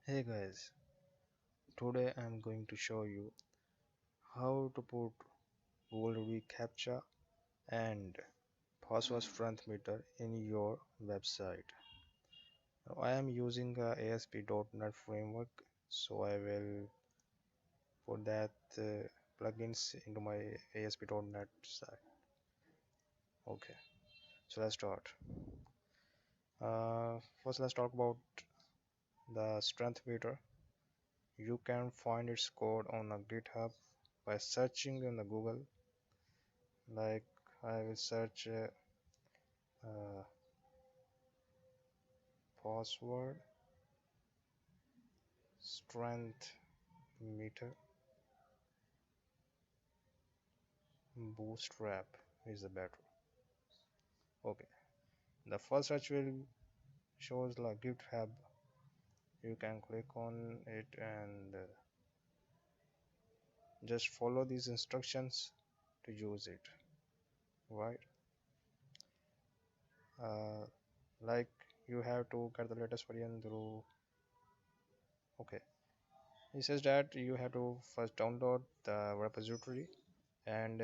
Hey guys, today I'm going to show you how to put Google reCaptcha and password strength meter in your website. Now, I am using a ASP.NET framework, so I will put that plugins into my ASP.NET site. Okay, so let's start. First, let's talk about the strength meter. You can find its code on a GitHub by searching in the Google. Like I will search uh, password strength meter bootstrap is the better. Okay, the first search will shows like GitHub. You can click on it and just follow these instructions to use it, right? uh, like you have to get the latest version through. Okay, it says that you have to first download the repository and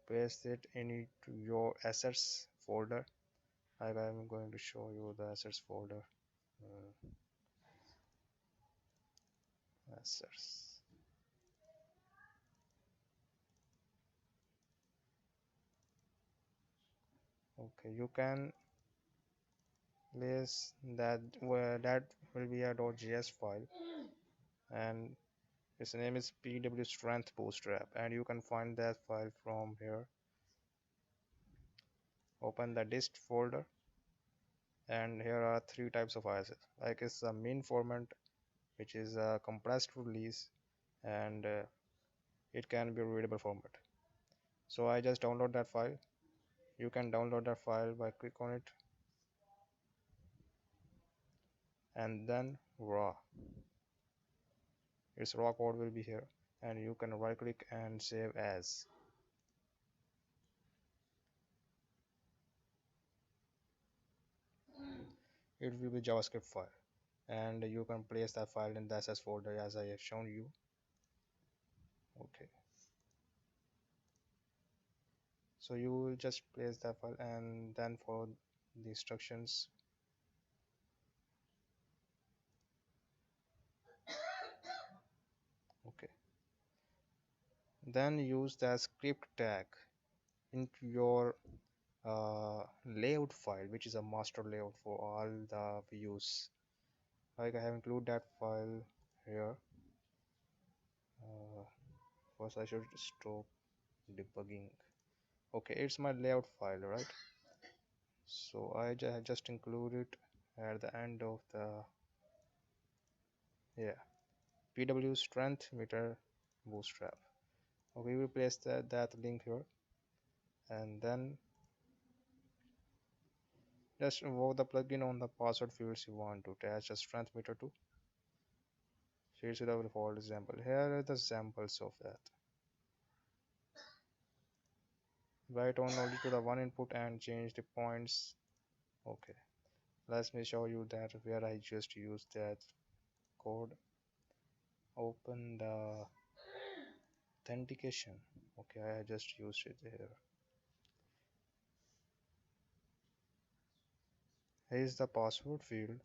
paste it into your assets folder. Like I'm going to show you the assets folder. uh, Assets. Okay, you can place that where that will be a .js file, and its name is pw strength bootstrap, and you can find that file from here. Open the dist folder, and here are three types of assets. Like it's the min format, which is a compressed release, and it can be readable format. So I just download that file. You can download that file by click on it and then raw. Its raw code will be here, and you can right click and save as. It will be JavaScript file, and you can place that file in the SS folder as I have shown you. Okay, so you will just place that file and then follow the instructions. Okay, then use the script tag into your layout file, which is a master layout for all the views. Like I have included that file here. uh, First I should stop debugging. Okay, it's my layout file, right? So I just include it at the end of the, yeah, pw strength meter bootstrap. Okay, we will place that link here, and then just invoke the plugin on the password fields you want to attach a strength meter to. Fields with our default example. Here are the examples of that. Write on only to the one input and change the points. Okay, let me show you that where I just use that code. Open the authentication. Okay, I just used it here. Here is the password field,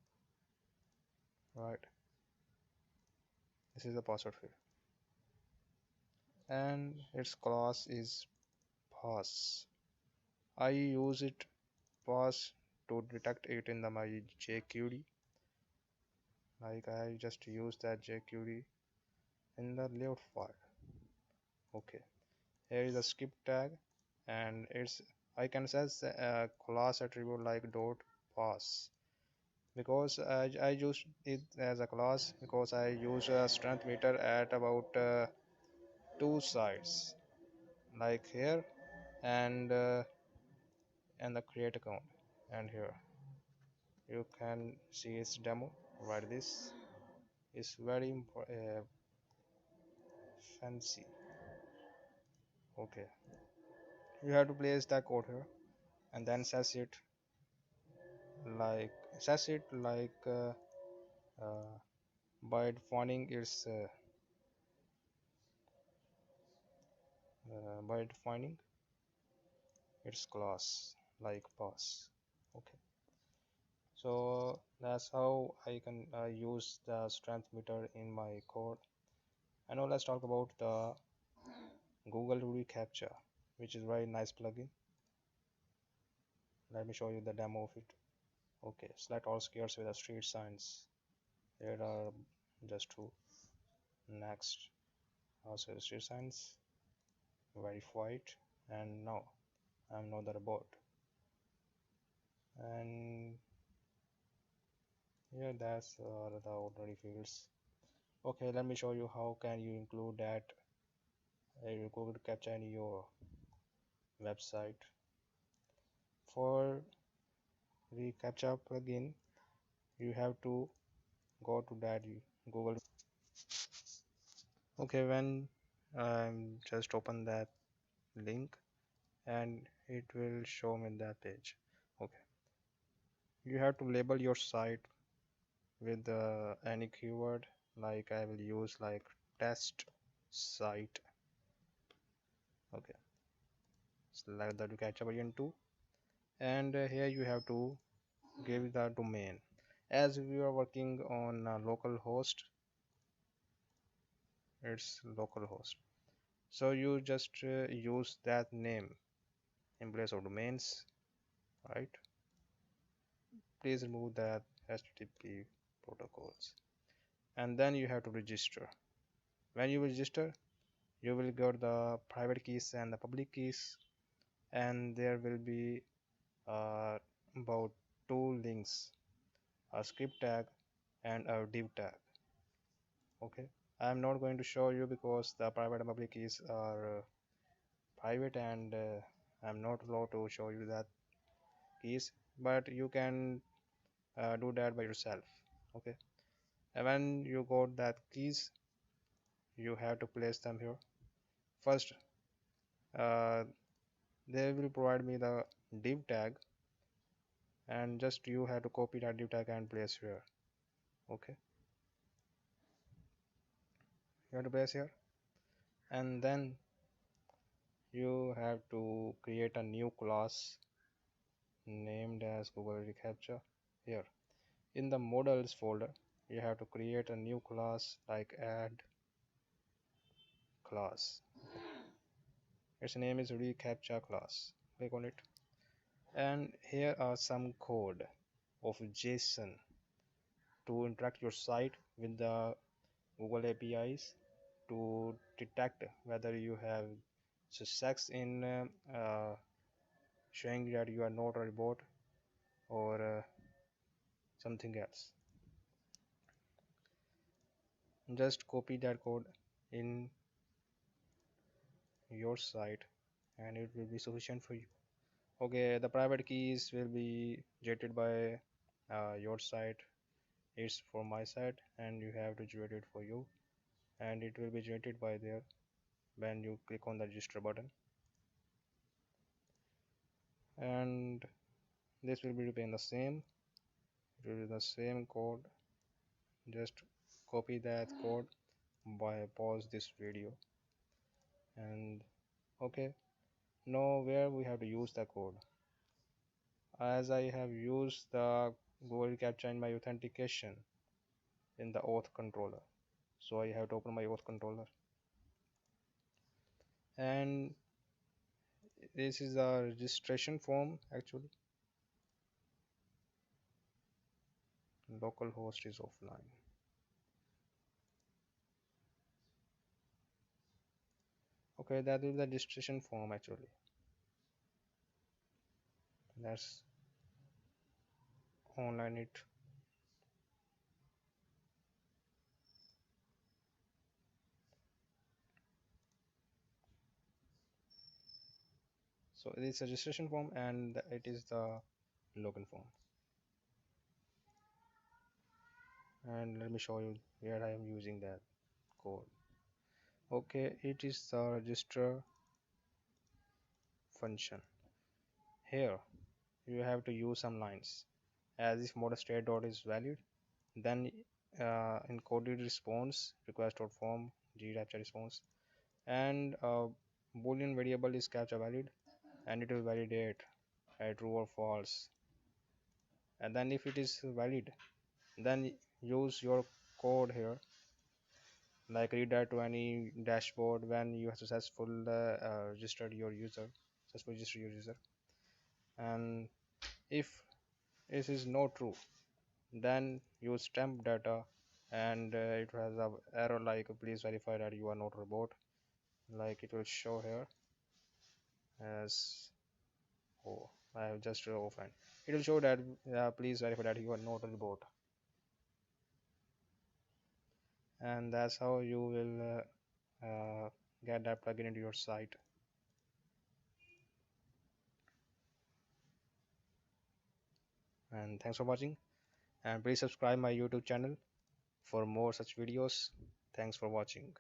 right? This is the password field, and its class is pass. I use it pass to detect it in the my jQuery. Like I just use that jQuery in the layout file. Okay, here is the skip tag, and it's I can set a class attribute like dot pass, because I use it as a class because I use a strength meter at about two sides, like here and the create account, and here you can see its demo. Right, this is very fancy. Okay, you have to place that code here and then set it like by defining its class like pass. Okay, so that's how I can use the strength meter in my code. And now let's talk about the Google reCaptcha, which is very nice plugin. Let me show you the demo of it. Okay, select all squares with the street signs. There are just two. Next, also the street signs, verified, and now I'm not the robot. And yeah, that's the ordinary fields. Okay, let me show you how can you include that Google Captcha in your website. For reCaptcha plugin, you have to go to that Google. Okay, when just open that link and it will show me that page. Okay, you have to label your site with any keyword, like I will use like test site. Okay, select the reCaptcha version 2, and here you have to give the domain. As we are working on local host, it's local host, so you just use that name in place of domains, right? Please remove that HTTP protocols, and then you have to register. When you register, you will get the private keys and the public keys, and there will be uh, about two links, a script tag and a div tag. Okay, I am not going to show you because the private and public keys are private, and I'm not allowed to show you that keys, but you can do that by yourself. Okay, and when you got that keys, you have to place them here first. uh, they will provide me the div tag, and just you have to copy that div tag and place here. Okay, you have to place here, and then you have to create a new class named as Google reCaptcha. Here in the models folder, you have to create a new class like add class. Its name is reCaptcha class. Click on it, and here are some code of JSON to interact your site with the Google APIs to detect whether you have success in showing that you are not a robot or something else. Just copy that code in your site and it will be sufficient for you. Okay, the private keys will be generated by your site. It's for my site, and you have to generate it for you, and it will be generated by there when you click on the register button. And this will be remain the same. It will be the same code. Just copy that code by pause this video. And okay, now where we have to use the code. As I have used the Google Captcha in my authentication in the auth controller, so I have to open my auth controller, and this is a registration form. Actually, localhost is offline. Okay, that is the registration form. Actually, let's online it. So it is a registration form, and it is the login form. And let me show you where I am using that code. Okay, it is the register function. Here you have to use some lines, as if model state dot is valid, then encoded response request.form reCaptcha response, and boolean variable is captcha valid, and it will validate true or false. And then if it is valid, then use your code here, like read that to any dashboard when you have successfully registered your user. And if this is not true, then use temp data, and it has a error like please verify that you are not a robot, like it will show here as, oh, I have just opened. It will show that please verify that you are not a robot, and that's how you will get that plugin into your site. And thanks for watching, and please subscribe my YouTube channel for more such videos. Thanks for watching.